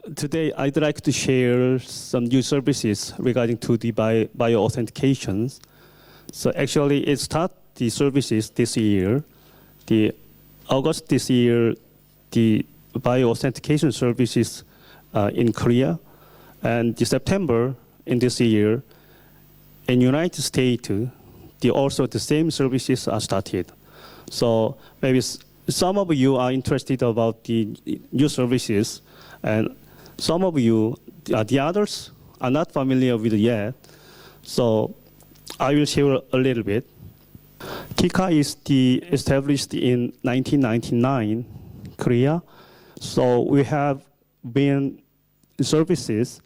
Today, I'd like to share some new services regarding to the bio-authentications. So actually, it started the services this year. The August this year, the bio-authentication services in Korea, and the September in this year, in United States, also the same services are started. So maybe some of you are interested about the new services, and some of you, the others, are not familiar with it yet. So I will share a little bit. KICA is established in 1999, Korea. So we have been services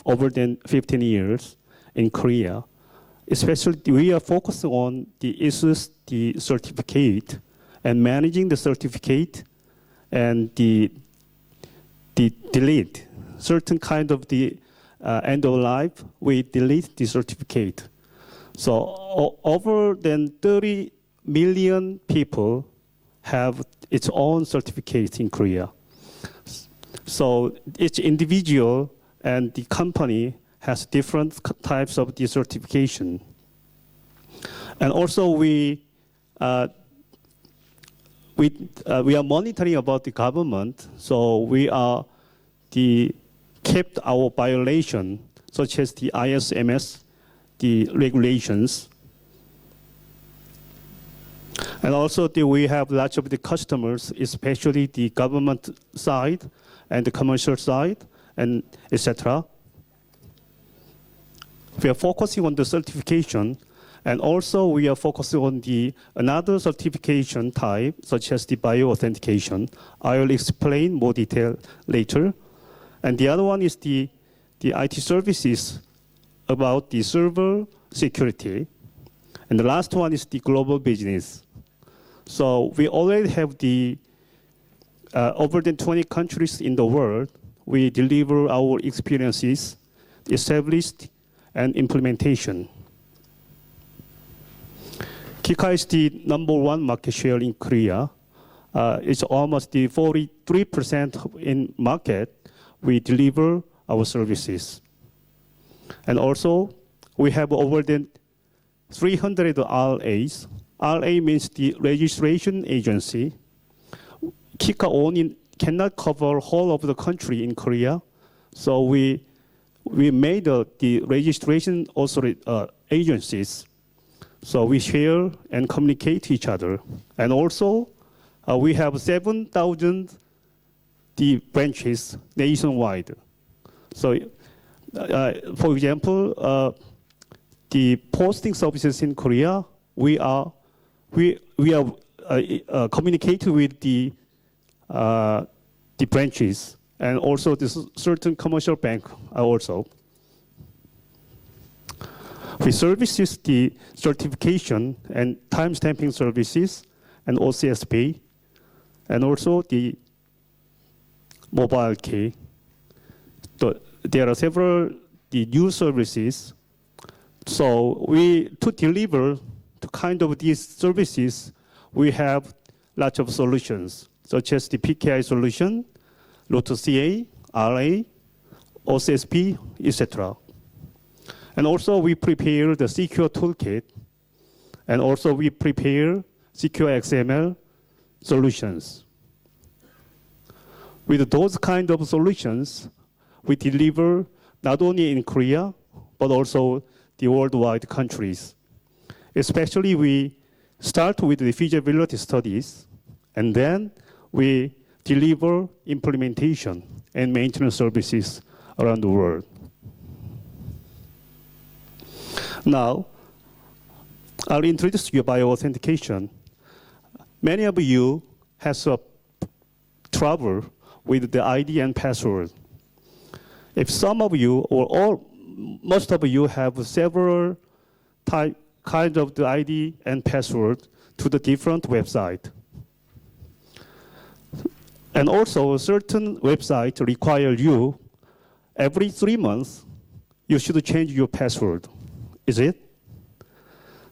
over than 15 years in Korea. Especially, we are focused on the issues, the certificate, and managing the certificate, and the delete certain kind of the end of life. We delete the certificate. So over than 30 million people have its own certificate in Korea. So each individual and the company has different types of the certification. And also we are monitoring about the government. So we are kept our violation, such as the ISMS, the regulations. And also we have lots of the customers, especially the government side and the commercial side, and etc. We are focusing on the certification, and also we are focusing on another certification type, such as the bio-authentication. I will explain more detail later. And the other one is the IT services about the server security. And the last one is the global business. So we already have over than 20 countries in the world. We deliver our experiences, established, and implementation. KICA is the #1 market share in Korea. It's almost the 43% in market. We deliver our services. And also, we have over than 300 RAs. RA means the registration agency. KICA only cannot cover whole of the country in Korea. So we made the registration agencies. So we share and communicate to each other. And also, we have 7,000 branches nationwide. So, for example, the posting services in Korea, we are communicating with the branches, and also this certain commercial bank also. We services the certification and time stamping services and OCSP, and also the mobile key. There are several new services. So to deliver to kind of these services, we have lots of solutions, such as the PKI solution, Lotus CA, RA, OCSP, etc. And also we prepare the secure toolkit, and also we prepare secure XML solutions. With those kind of solutions, we deliver not only in Korea, but also the worldwide countries. Especially we start with the feasibility studies, and then we deliver implementation and maintenance services around the world. Now, I'll introduce you bio-authentication. Many of you have trouble with the ID and password. If some of you, or most of you, have several kinds of the ID and password to the different website. And also, certain websites require you, every 3 months, you should change your password. Is it?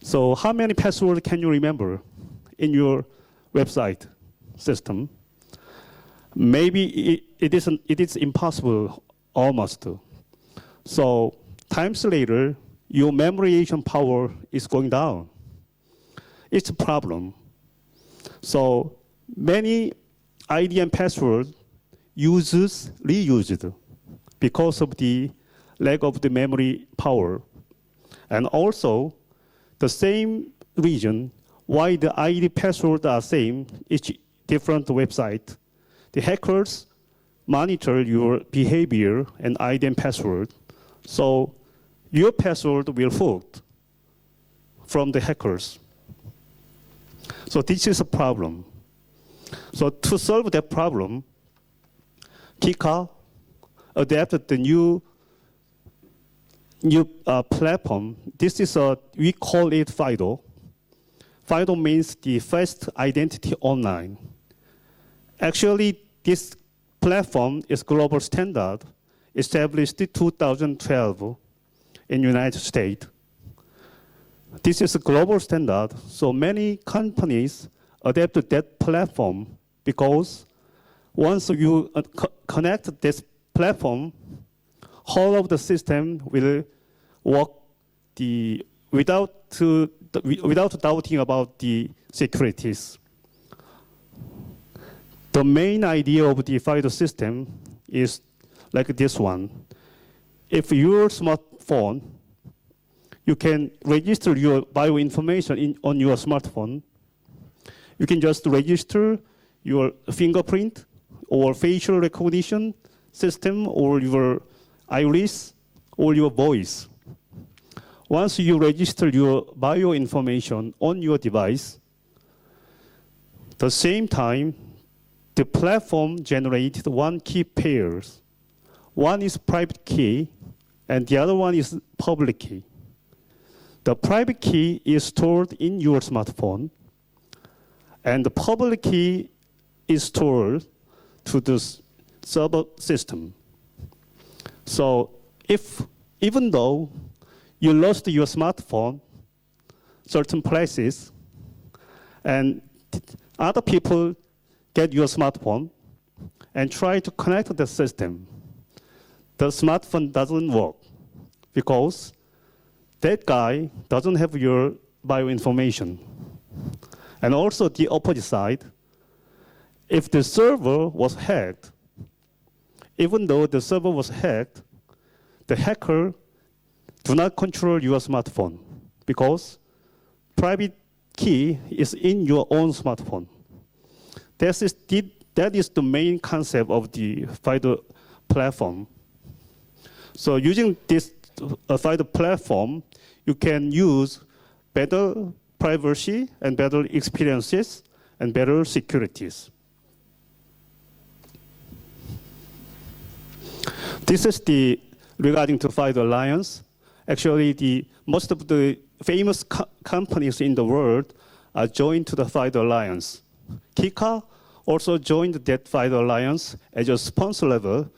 So how many passwords can you remember in your website system? maybe it is impossible almost. So times later, your memorization power is going down. It's a problem. So many ID and password reused because of the lack of the memory power. And also, the same reason why the ID password are same, each different website. The hackers monitor your behavior and ID and password. So your password will fooled from the hackers. So this is a problem. So to solve that problem, KICA adapted the new platform. This is we call it FIDO. FIDO means the Fast Identity Online. Actually, this platform is global standard, established in 2012 in United States. This is a global standard, so many companies adapted that platform because once you connect this platform, whole of the system will work without doubting about the securities. The main idea of the FIDO system is like this one. If your smartphone, you can register your bio information on your smartphone. You can just register your fingerprint or facial recognition system or your iris or your voice. Once you register your bio information on your device, the same time, the platform generated one key pairs. One is private key, and the other one is public key. The private key is stored in your smartphone, and the public key is stored to the server system. So even though you lost your smartphone certain places, and other people get your smartphone and try to connect the system, the smartphone doesn't work because that guy doesn't have your bio information. And also the opposite side, if the server was hacked, even though the server was hacked, the hacker do not control your smartphone because private key is in your own smartphone. That is the main concept of the FIDO platform. So using this FIDO platform, you can use better privacy and better experiences and better securities. This is regarding to FIDO Alliance. Actually, most of the famous companies in the world are joined to the FIDO Alliance. KICA also joined that FIDO Alliance as a sponsor level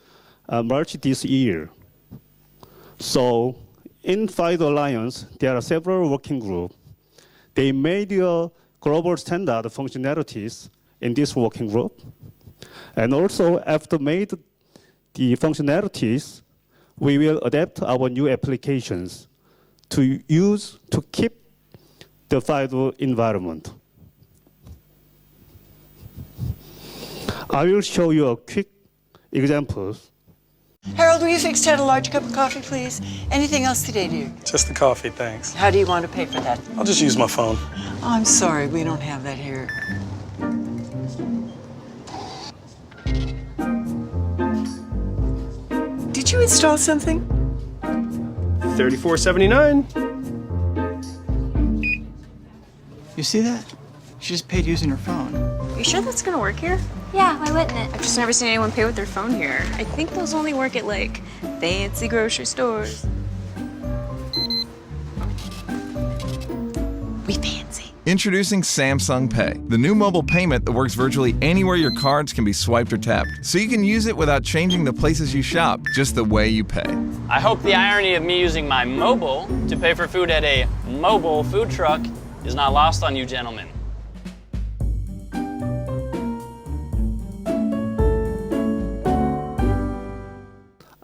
March this year. So in FIDO Alliance, there are several working groups. They made global standard functionalities in this working group. And also, after made the functionalities, we will adapt our new applications to keep the FIDO environment. I will show you a quick example. Harold, will you fix Ted a large cup of coffee, please? Anything else today, dear? Just the coffee, thanks. How do you want to pay for that? I'll just use my phone. Oh, I'm sorry, we don't have that here. Did you install something? $34.79. You see that? She just paid using her phone. You sure that's gonna work here? Yeah, why wouldn't it? I've just never seen anyone pay with their phone here. I think those only work at, like, fancy grocery stores. We fancy. Introducing Samsung Pay, the new mobile payment that works virtually anywhere your cards can be swiped or tapped, so you can use it without changing the places you shop, just the way you pay. I hope the irony of me using my mobile to pay for food at a mobile food truck is not lost on you gentlemen.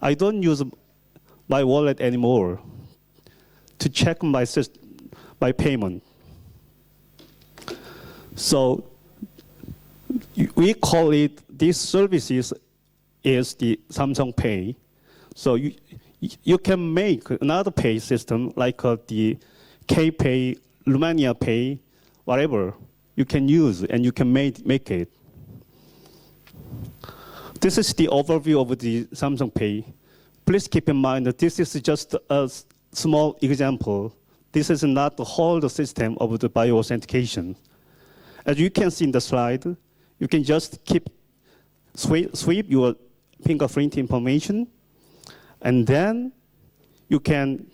I don't use my wallet anymore to check my payment. So we call it, these services is the Samsung Pay. So you can make another pay system like the K-Pay, Romania Pay, whatever you can use and you can make it. This is the overview of the Samsung Pay. Please keep in mind that this is just a small example. This is not the whole system of the bio-authentication. As you can see in the slide, you can just sweep your fingerprint information, and then you can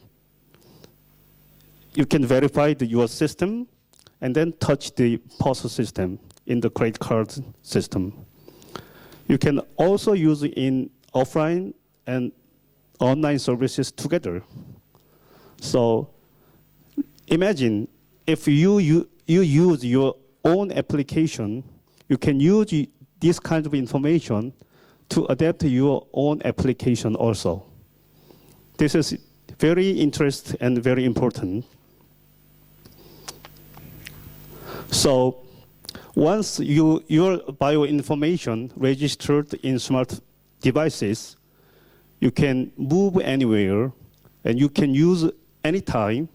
verify your system, and then touch the POS system in the credit card system. You can also use it in offline and online services together. So imagine if you use your own application, you can use this kind of information to adapt your own application also. This is very interesting and very important. So once your bioinformation registered in smart devices, you can move anywhere and you can use anytime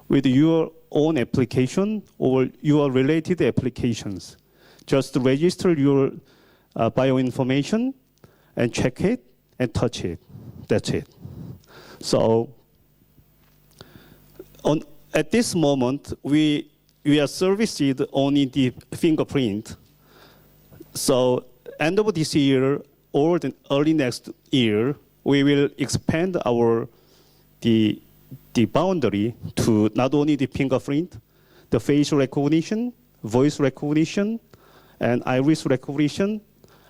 with your own application or your related applications. Just register your bioinformation and check it and touch it. That's it. So at this moment, we are serviced only the fingerprint. So end of this year or the early next year, we will expand the boundary to not only the fingerprint, the face recognition, voice recognition, and iris recognition,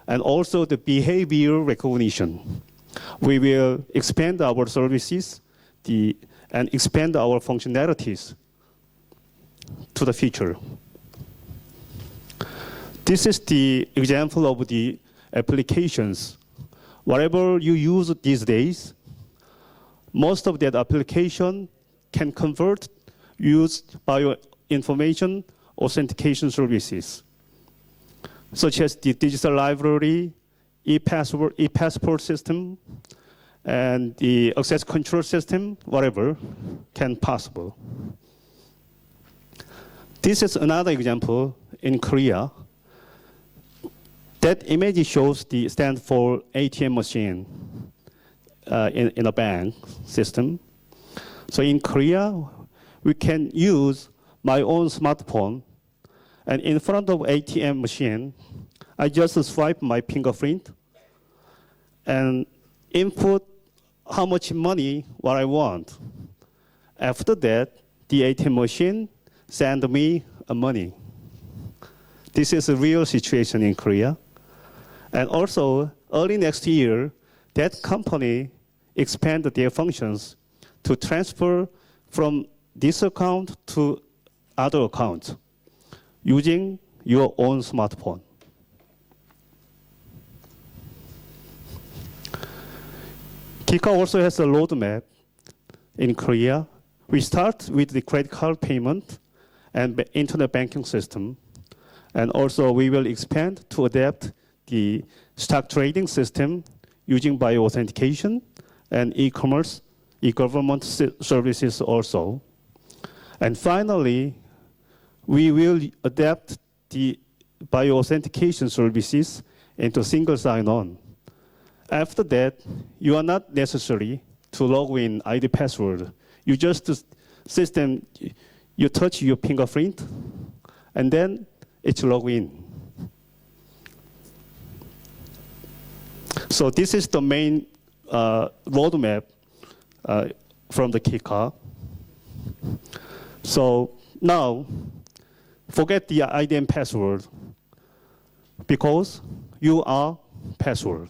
and also the behavior recognition. We will expand our services and expand our functionalities to the future. This is the example of the applications. Whatever you use these days, most of that application can use bioinformation authentication services, such as the digital library, e-passport system, and the access control system, whatever can possible. This is another example in Korea. That image shows the stand for ATM machine in a bank system. So in Korea, we can use my own smartphone, and in front of ATM machine, I just swipe my fingerprint and input how much money what I want. After that, the ATM machine send me money. This is a real situation in Korea. And also, early next year, that company expanded their functions to transfer from this account to other accounts using your own smartphone. KICA also has a roadmap in Korea. We start with the credit card payment and internet banking system. And also we will expand to adapt the stock trading system using bio-authentication and e-commerce, e-government services also. And finally, we will adapt the bio-authentication services into single sign-on. After that, you are not necessary to log in ID password. You just system, you touch your fingerprint, and then it's log in. So this is the main roadmap from the KICA. So now, forget the ID and password, because you are password.